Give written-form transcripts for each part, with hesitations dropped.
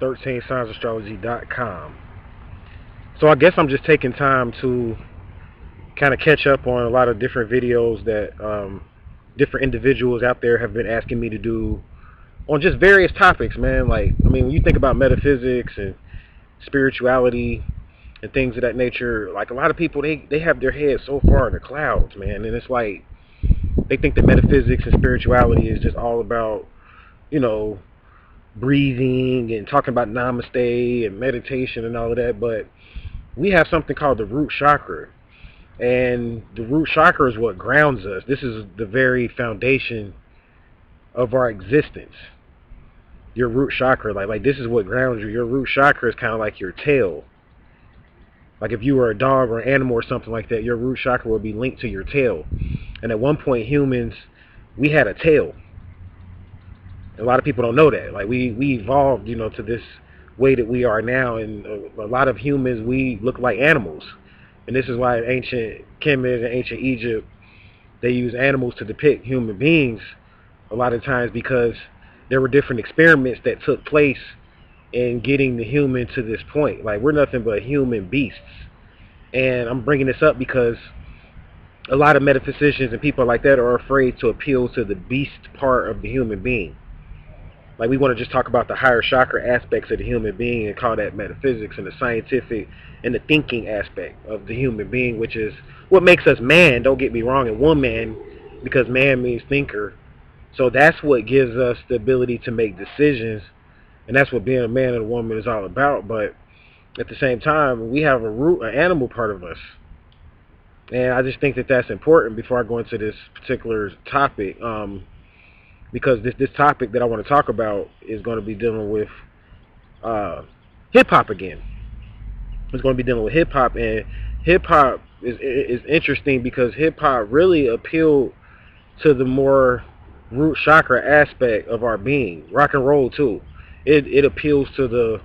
13signsastrology.com. So I guess I'm just taking time to kind of catch up on a lot of different videos that different individuals out there have been asking me to do on just various topics, man. Like, I mean, when you think about metaphysics and spirituality and things of that nature, like a lot of people, they have their heads so far in the clouds, man. And it's like they think that metaphysics and spirituality is just all about, you know, breathing and talking about namaste and meditation and all of that. But we have something called the root chakra. And the root chakra is what grounds us. This is the very foundation of our existence. Your root chakra, like this is what grounds you. Your root chakra is kind of like your tail. Like if you were a dog or an animal or something like that, your root chakra would be linked to your tail. And at one point, humans, we had a tail. A lot of people don't know that. Like we evolved, you know, to this way that we are now. And a lot of humans, we look like animals. And this is why in ancient Kemet and ancient Egypt, they use animals to depict human beings a lot of times because there were different experiments that took place in getting the human to this point. Like, we're nothing but human beasts. And I'm bringing this up because a lot of metaphysicians and people like that are afraid to appeal to the beast part of the human being. Like, we want to just talk about the higher chakra aspects of the human being and call that metaphysics, and the scientific and the thinking aspect of the human being, which is what makes us man, don't get me wrong, and woman, because man means thinker. So that's what gives us the ability to make decisions, and that's what being a man and a woman is all about. But at the same time, we have an animal part of us. And I just think that that's important before I go into this particular topic. Because this topic that I want to talk about is going to be dealing with hip-hop again. It's going to be dealing with hip-hop, and hip-hop is interesting because hip-hop really appealed to the more root chakra aspect of our being. Rock and roll, too. It appeals to the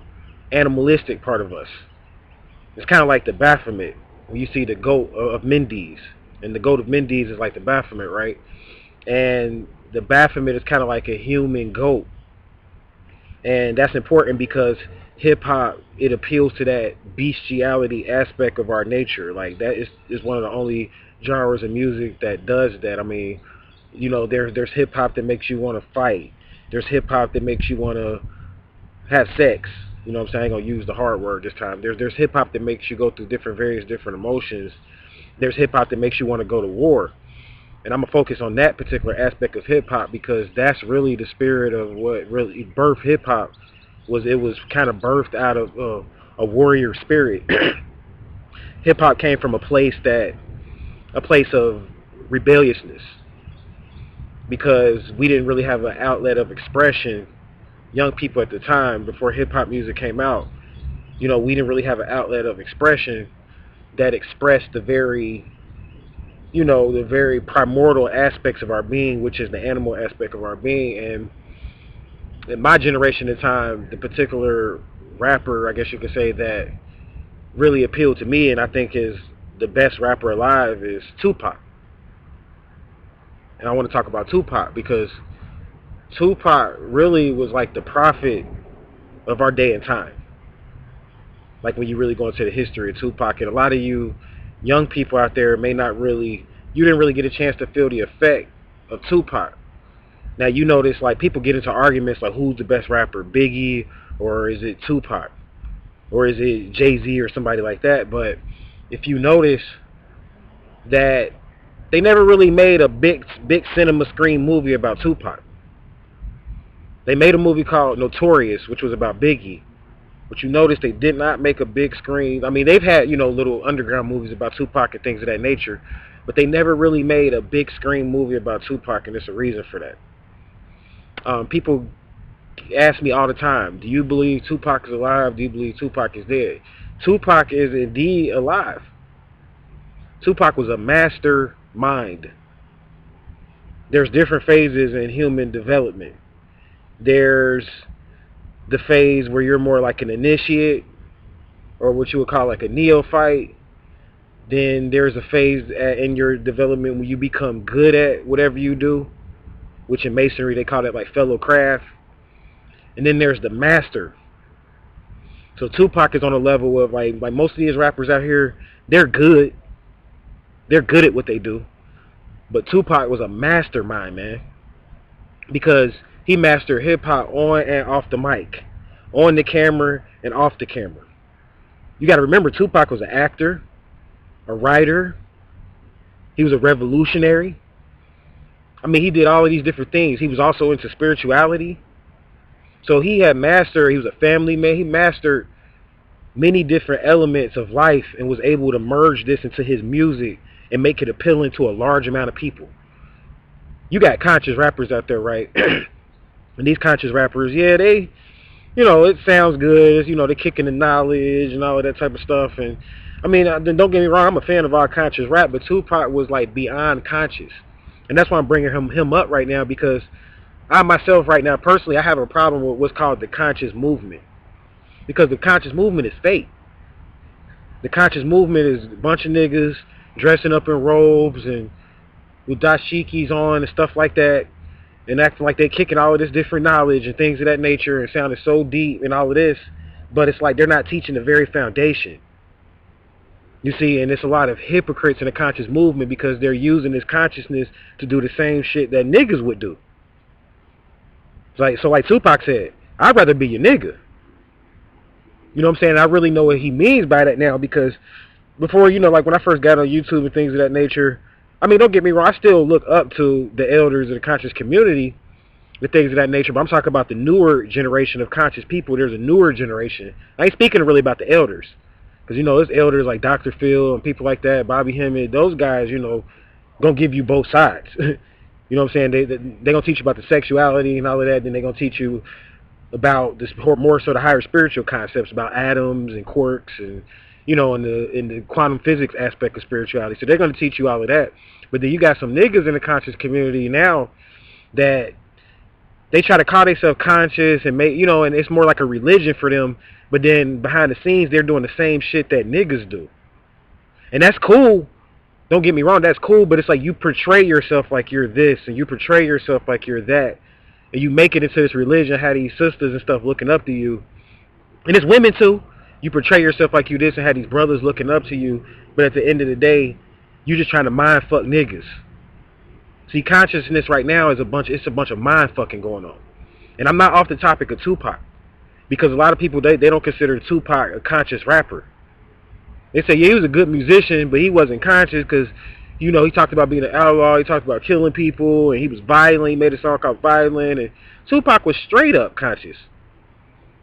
animalistic part of us. It's kind of like the Baphomet. When you see the goat of Mendes, and the goat of Mendes is like the Baphomet, right? And the Baphomet is kind of like a human goat. And that's important because hip-hop, it appeals to that bestiality aspect of our nature. Like, that is one of the only genres of music that does that. I mean, you know, there's hip-hop that makes you want to fight. There's hip-hop that makes you want to have sex. You know what I'm saying? I ain't going to use the hard word this time. There's hip-hop that makes you go through various different emotions. There's hip-hop that makes you want to go to war. And I'm going to focus on that particular aspect of hip-hop because that's really the spirit of what really birthed hip-hop. It was kind of birthed out of a warrior spirit. Hip-hop came from a place of rebelliousness because we didn't really have an outlet of expression. Young people at the time, before hip-hop music came out, you know, we didn't really have an outlet of expression that expressed the very primordial aspects of our being, which is the animal aspect of our being. And in my generation at the time, the particular rapper, I guess you could say, that really appealed to me and I think is the best rapper alive is Tupac. And I want to talk about Tupac because Tupac really was like the prophet of our day and time. Like, when you really go into the history of Tupac, and a lot of you young people out there you didn't really get a chance to feel the effect of Tupac. Now, you notice, like, people get into arguments like, who's the best rapper, Biggie, or is it Tupac, or is it Jay-Z or somebody like that? But if you notice that they never really made a big cinema screen movie about Tupac. They made a movie called Notorious, which was about Biggie. But you notice they did not make a big screen. I mean, they've had, little underground movies about Tupac and things of that nature. But they never really made a big screen movie about Tupac, and there's a reason for that. People ask me all the time, do you believe Tupac is alive? Do you believe Tupac is dead? Tupac is indeed alive. Tupac was a mastermind. There's different phases in human development. There's the phase where you're more like an initiate, or what you would call like a neophyte. Then there's a phase in your development when you become good at whatever you do, which in masonry they call it like fellow craft. And then there's the master. So Tupac is on a level of like most of these rappers out here, they're good. They're good at what they do. But Tupac was a mastermind, man. Because he mastered hip hop on and off the mic. On the camera and off the camera. You gotta remember Tupac was an actor, a writer, he was a revolutionary. I mean, he did all of these different things. He was also into spirituality. So he had mastered, he was a family man. He mastered many different elements of life and was able to merge this into his music and make it appealing to a large amount of people. You got conscious rappers out there, right? And these conscious rappers, yeah, they, it sounds good. They're kicking the knowledge and all of that type of stuff. And I mean, don't get me wrong, I'm a fan of all conscious rap, but Tupac was like beyond conscious. And that's why I'm bringing him up right now, because I myself right now, personally, I have a problem with what's called the conscious movement. Because the conscious movement is fake. The conscious movement is a bunch of niggas dressing up in robes and with dashikis on and stuff like that, and acting like they're kicking all of this different knowledge and things of that nature and sounding so deep and all of this, but it's like they're not teaching the very foundation. You see, and it's a lot of hypocrites in the conscious movement because they're using this consciousness to do the same shit that niggas would do. Like Tupac said, I'd rather be your nigga. You know what I'm saying? I really know what he means by that now, because before, like when I first got on YouTube and things of that nature, I mean, don't get me wrong, I still look up to the elders of the conscious community, the things of that nature, but I'm talking about the newer generation of conscious people. There's a newer generation. I ain't speaking really about the elders, because, there's elders like Dr. Phil and people like that, Bobby Hemmett, those guys, gonna give you both sides. You know what I'm saying? They gonna teach you about the sexuality and all of that, then they gonna teach you about this more so the higher spiritual concepts about atoms and quarks and, in the quantum physics aspect of spirituality. So they're going to teach you all of that. But then you got some niggas in the conscious community now that they try to call themselves conscious and make, and it's more like a religion for them. But then behind the scenes, they're doing the same shit that niggas do. And that's cool. Don't get me wrong, that's cool. But it's like you portray yourself like you're this and you portray yourself like you're that. And you make it into this religion, have these sisters and stuff looking up to you. And it's women too. You portray yourself like you this and have these brothers looking up to you, but at the end of the day, you just trying to mind fuck niggas. See, consciousness right now is a bunch of mind fucking going on. And I'm not off the topic of Tupac, because a lot of people, they don't consider Tupac a conscious rapper. They say, yeah, he was a good musician, but he wasn't conscious because, he talked about being an outlaw, he talked about killing people, and he was violent, he made a song called Violent, and Tupac was straight up conscious.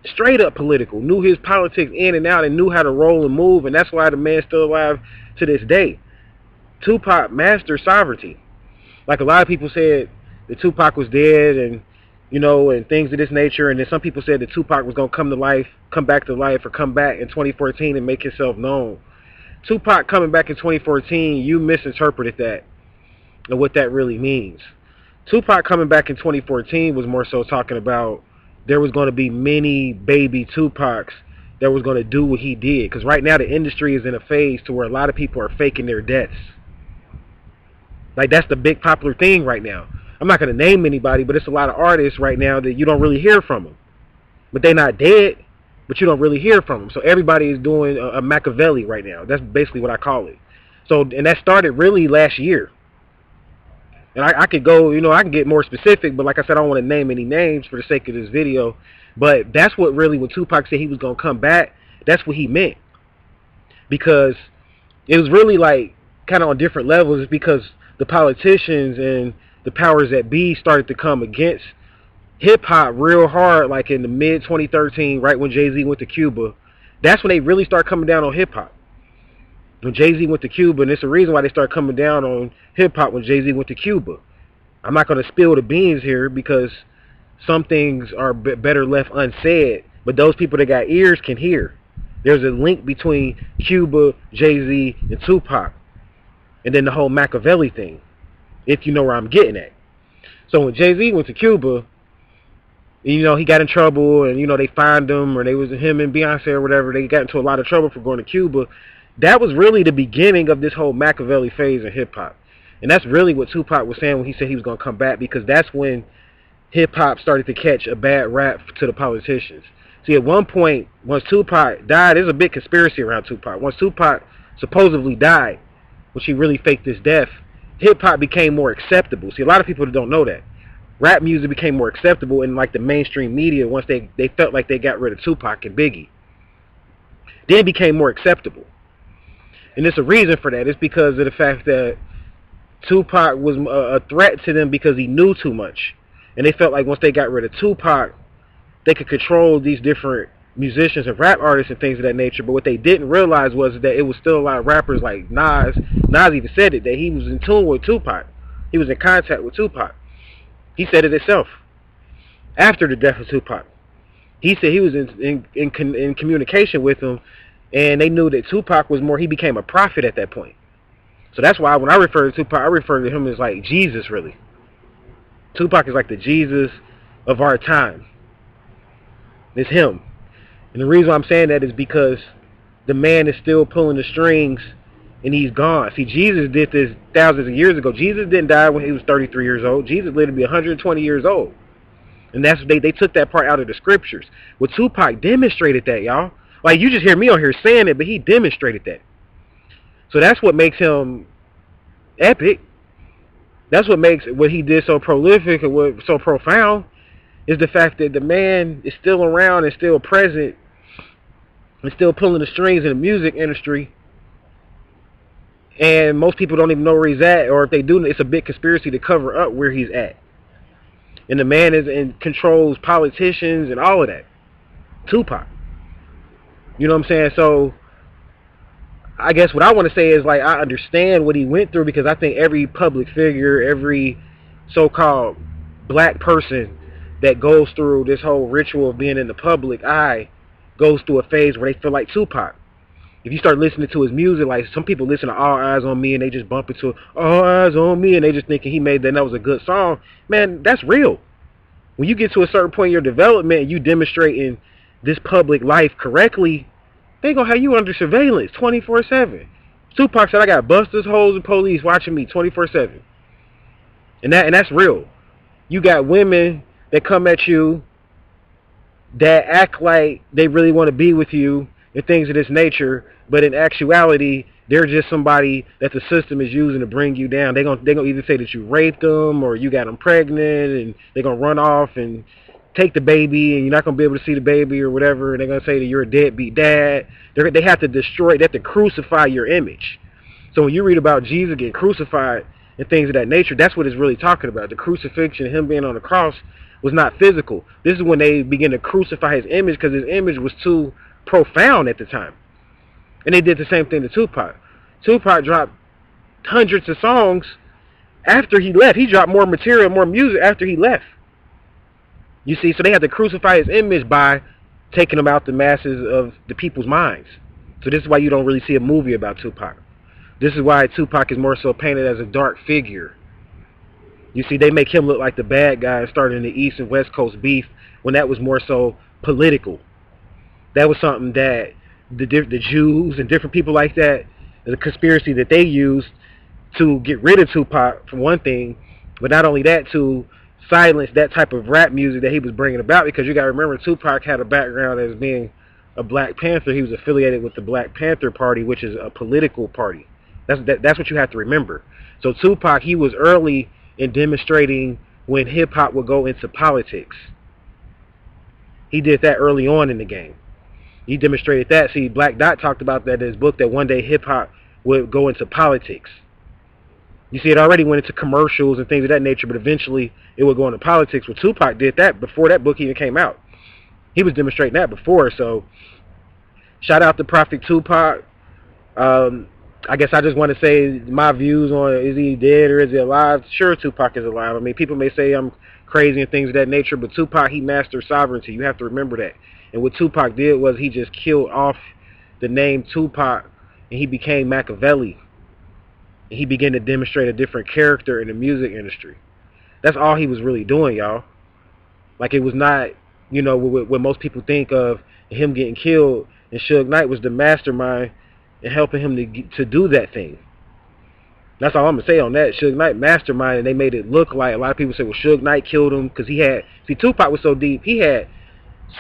Straight up political, knew his politics in and out and knew how to roll and move, and that's why the man's still alive to this day. Tupac mastered sovereignty. Like a lot of people said that Tupac was dead and, and things of this nature, and then some people said that Tupac was going to come back to life or come back in 2014 and make himself known. Tupac coming back in 2014, you misinterpreted that and what that really means. Tupac coming back in 2014 was more so talking about there was going to be many baby Tupacs that was going to do what he did. Because right now the industry is in a phase to where a lot of people are faking their deaths. Like that's the big popular thing right now. I'm not going to name anybody, but it's a lot of artists right now that you don't really hear from them. But they're not dead, but you don't really hear from them. So everybody is doing a Machiavelli right now. That's basically what I call it. So, and that started really last year. And I could go, I can get more specific, but like I said, I don't want to name any names for the sake of this video. But that's what really, when Tupac said he was going to come back, that's what he meant. Because it was really like kind of on different levels. It's because the politicians and the powers that be started to come against hip-hop real hard, like in the mid-2013, right when Jay-Z went to Cuba. That's when they really start coming down on hip-hop. When Jay-Z went to Cuba, and it's the reason why they start coming down on hip-hop when Jay-Z went to Cuba. I'm not going to spill the beans here because some things are better left unsaid, but those people that got ears can hear. There's a link between Cuba, Jay-Z, and Tupac, and then the whole Machiavelli thing, if you know where I'm getting at. So when Jay-Z went to Cuba, he got in trouble, and, they fined him, or they was him and Beyonce or whatever, they got into a lot of trouble for going to Cuba. That was really the beginning of this whole Machiavelli phase in hip-hop. And that's really what Tupac was saying when he said he was going to come back, because that's when hip-hop started to catch a bad rap to the politicians. See, at one point, once Tupac died, there's a big conspiracy around Tupac. Once Tupac supposedly died, when she really faked his death, hip-hop became more acceptable. See, a lot of people don't know that. Rap music became more acceptable in like the mainstream media once they felt like they got rid of Tupac and Biggie. Then it became more acceptable. And there's a reason for that. It's because of the fact that Tupac was a threat to them because he knew too much. And they felt like once they got rid of Tupac, they could control these different musicians and rap artists and things of that nature. But what they didn't realize was that it was still a lot of rappers like Nas. Nas even said it, that he was in tune with Tupac. He was in contact with Tupac. He said it himself. After the death of Tupac, he said he was in communication with him, and they knew that Tupac was more, he became a prophet at that point. So that's why when I refer to Tupac, I refer to him as like Jesus, really. Tupac is like the Jesus of our time. It's him. And the reason I'm saying that is because the man is still pulling the strings and he's gone. See, Jesus did this thousands of years ago. Jesus didn't die when he was 33 years old. Jesus lived to be 120 years old. And that's they took that part out of the scriptures. Well, Tupac demonstrated that, y'all. Like, you just hear me on here saying it, but he demonstrated that. So that's what makes him epic. That's what makes what he did so prolific and what so profound, is the fact that the man is still around and still present and still pulling the strings in the music industry. And most people don't even know where he's at, or if they do, it's a big conspiracy to cover up where he's at. And the man controls politicians and all of that. Tupac. You know what I'm saying? So I guess what I want to say is, like, I understand what he went through, because I think every public figure, every so-called black person that goes through this whole ritual of being in the public eye goes through a phase where they feel like Tupac. If you start listening to his music, like some people listen to All Eyes on Me and they just bump into All Eyes on Me and they just thinking he made that was a good song. Man, that's real. When you get to a certain point in your development and you demonstrating this public life correctly, they gonna have you under surveillance 24/7. Tupac said, I got busters, hoes, and police watching me 24/7. And that's real. You got women that come at you that act like they really want to be with you and things of this nature, but in actuality, they're just somebody that the system is using to bring you down. They're gonna either say that you raped them or you got them pregnant, and they're gonna run off and take the baby, and you're not gonna be able to see the baby or whatever. And they're gonna say that you're a deadbeat dad. They have to destroy. They have to crucify your image. So when you read about Jesus getting crucified and things of that nature, that's what it's really talking about. The crucifixion, him being on the cross, was not physical. This is when they begin to crucify his image, because his image was too profound at the time. And they did the same thing to Tupac. Tupac dropped hundreds of songs after he left. He dropped more material, more music after he left. You see, so they had to crucify his image by taking him out the masses of the people's minds. So this is why you don't really see a movie about Tupac. This is why Tupac is more so painted as a dark figure. You see, they make him look like the bad guy starting the East and West Coast beef, when that was more so political. That was something that the Jews and different people like that, the conspiracy that they used to get rid of Tupac, for one thing, but not only that, to silence that type of rap music that he was bringing about. Because you got to remember, Tupac had a background as being a Black Panther. He was affiliated with the Black Panther Party, which is a political party. That's what you have to remember. So Tupac, he was early in demonstrating when hip-hop would go into politics. He did that early on in the game. He demonstrated that. See, Black Dot talked about that in his book, that one day hip-hop would go into politics. You see, it already went into commercials and things of that nature, but eventually it would go into politics. Well, Tupac did that before that book even came out. He was demonstrating that before. So shout out to Prophet Tupac. I guess I just want to say my views on, is he dead or is he alive? Sure, Tupac is alive. I mean, people may say I'm crazy and things of that nature, but Tupac, he mastered sovereignty. You have to remember that. And what Tupac did was he just killed off the name Tupac, and he became Machiavelli. And he began to demonstrate a different character in the music industry. That's all he was really doing, y'all. Like, it was not, you know, what most people think of him getting killed, and Suge Knight was the mastermind in helping him to do that thing. That's all I'm going to say on that. Suge Knight mastermind, and they made it look like, a lot of people say, well, Suge Knight killed him because he had, see, Tupac was so deep, he had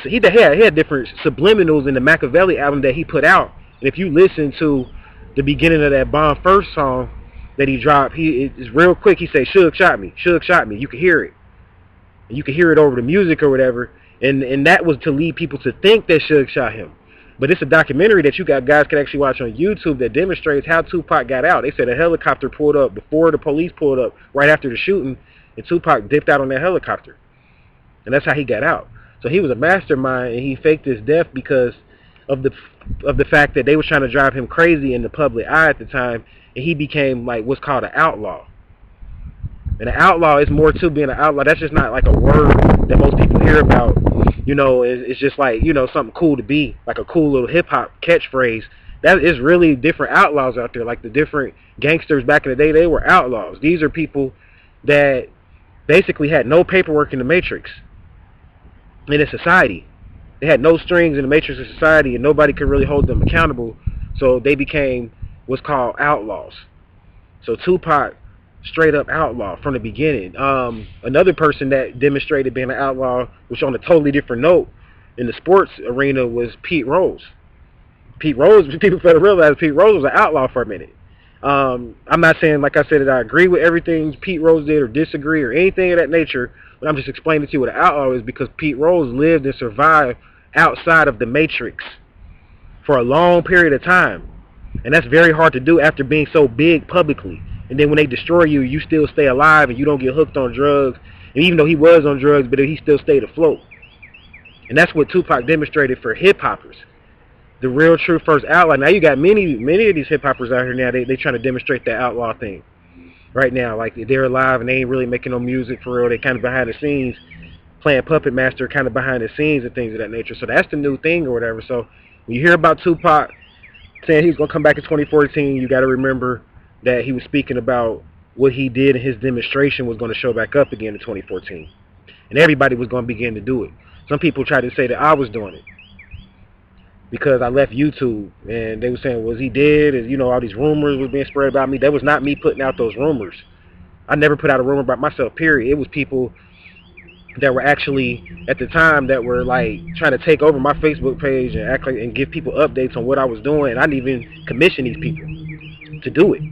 So he had different subliminals in the Machiavelli album that he put out. And if you listen to the beginning of that Bomb First song that he dropped, it's real quick. He say, "Suge shot me. Suge shot me." You can hear it. And you can hear it over the music or whatever. And that was to lead people to think that Suge shot him. But it's a documentary that you guys can actually watch on YouTube that demonstrates how Tupac got out. They said a helicopter pulled up before the police pulled up, right after the shooting, and Tupac dipped out on that helicopter. And that's how he got out. So he was a mastermind, and he faked his death because of the fact that they were trying to drive him crazy in the public eye at the time, and he became like what's called an outlaw. And an outlaw is more to being an outlaw. That's just not like a word that most people hear about. You know, it's just like, you know, something cool to be, like a cool little hip-hop catchphrase. That is really different outlaws out there. Like the different gangsters back in the day, they were outlaws. These are people that basically had no paperwork in the matrix in a society. They had no strings in the matrix of society, and nobody could really hold them accountable. So they became what's called outlaws. So Tupac, straight up outlaw from the beginning. Another person that demonstrated being an outlaw, which on a totally different note in the sports arena, was Pete Rose. Pete Rose, people fail to realize Pete Rose was an outlaw for a minute. I'm not saying, like I said, that I agree with everything Pete Rose did or disagree or anything of that nature, but I'm just explaining to you what an outlaw is, because Pete Rose lived and survived outside of the matrix for a long period of time. And that's very hard to do after being so big publicly. And then when they destroy you, you still stay alive and you don't get hooked on drugs. And even though he was on drugs, but he still stayed afloat. And that's what Tupac demonstrated for hip-hoppers. The real true first outlaw. Now you got many of these hip-hoppers out here now, they trying to demonstrate that outlaw thing. Right now, like they're alive and they ain't really making no music for real. They kind of behind the scenes, playing Puppet Master kind of behind the scenes and things of that nature. So that's the new thing or whatever. So when you hear about Tupac saying he's going to come back in 2014, you got to remember that he was speaking about what he did in his demonstration was going to show back up again in 2014. And everybody was going to begin to do it. Some people tried to say that I was doing it because I left YouTube, and they were saying, was he dead? And, you know, all these rumors were being spread about me. That was not me putting out those rumors. I never put out a rumor about myself, period. It was people that were actually, at the time, that were like trying to take over my Facebook page and act like, and give people updates on what I was doing. And I didn't even commission these people to do it.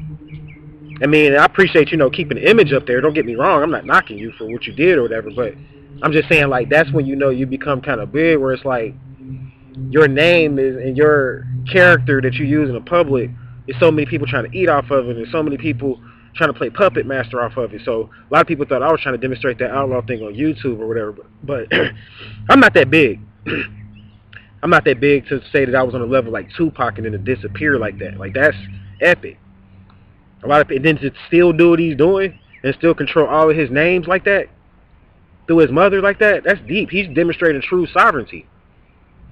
I mean, I appreciate, you know, keeping the image up there. Don't get me wrong. I'm not knocking you for what you did or whatever, but I'm just saying, like, that's when, you know, you become kind of big, where it's like your name is, and your character that you use in the public, is so many people trying to eat off of it, and so many people trying to play Puppet Master off of it. So a lot of people thought I was trying to demonstrate that outlaw thing on YouTube or whatever, but I'm not that big. I'm not that big to say that I was on a level like Tupac and then to disappear like that. Like, that's epic. A lot of people, then to still do what he's doing and still control all of his names like that through his mother like that, that's deep. He's demonstrating true sovereignty.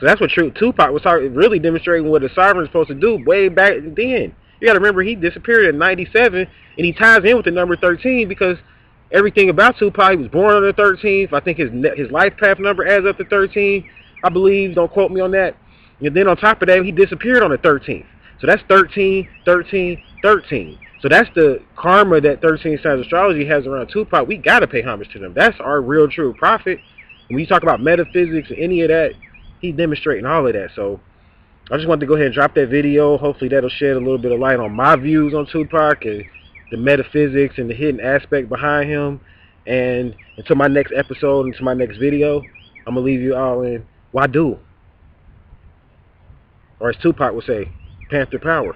So that's what true Tupac was really demonstrating, what a sovereign is supposed to do way back then. You got to remember, he disappeared in 97, and he ties in with the number 13 because everything about Tupac, he was born on the 13th. I think his life path number adds up to 13, I believe. Don't quote me on that. And then on top of that, he disappeared on the 13th. So that's 13, 13, 13. So that's the karma that 13 Signs Astrology has around Tupac. We got to pay homage to them. That's our real true prophet. When you talk about metaphysics and any of that, he's demonstrating all of that. So I just wanted to go ahead and drop that video. Hopefully that'll shed a little bit of light on my views on Tupac and the metaphysics and the hidden aspect behind him. And until my next episode, until my next video, I'm going to leave you all in Wadu. Or as Tupac would say, Panther Power.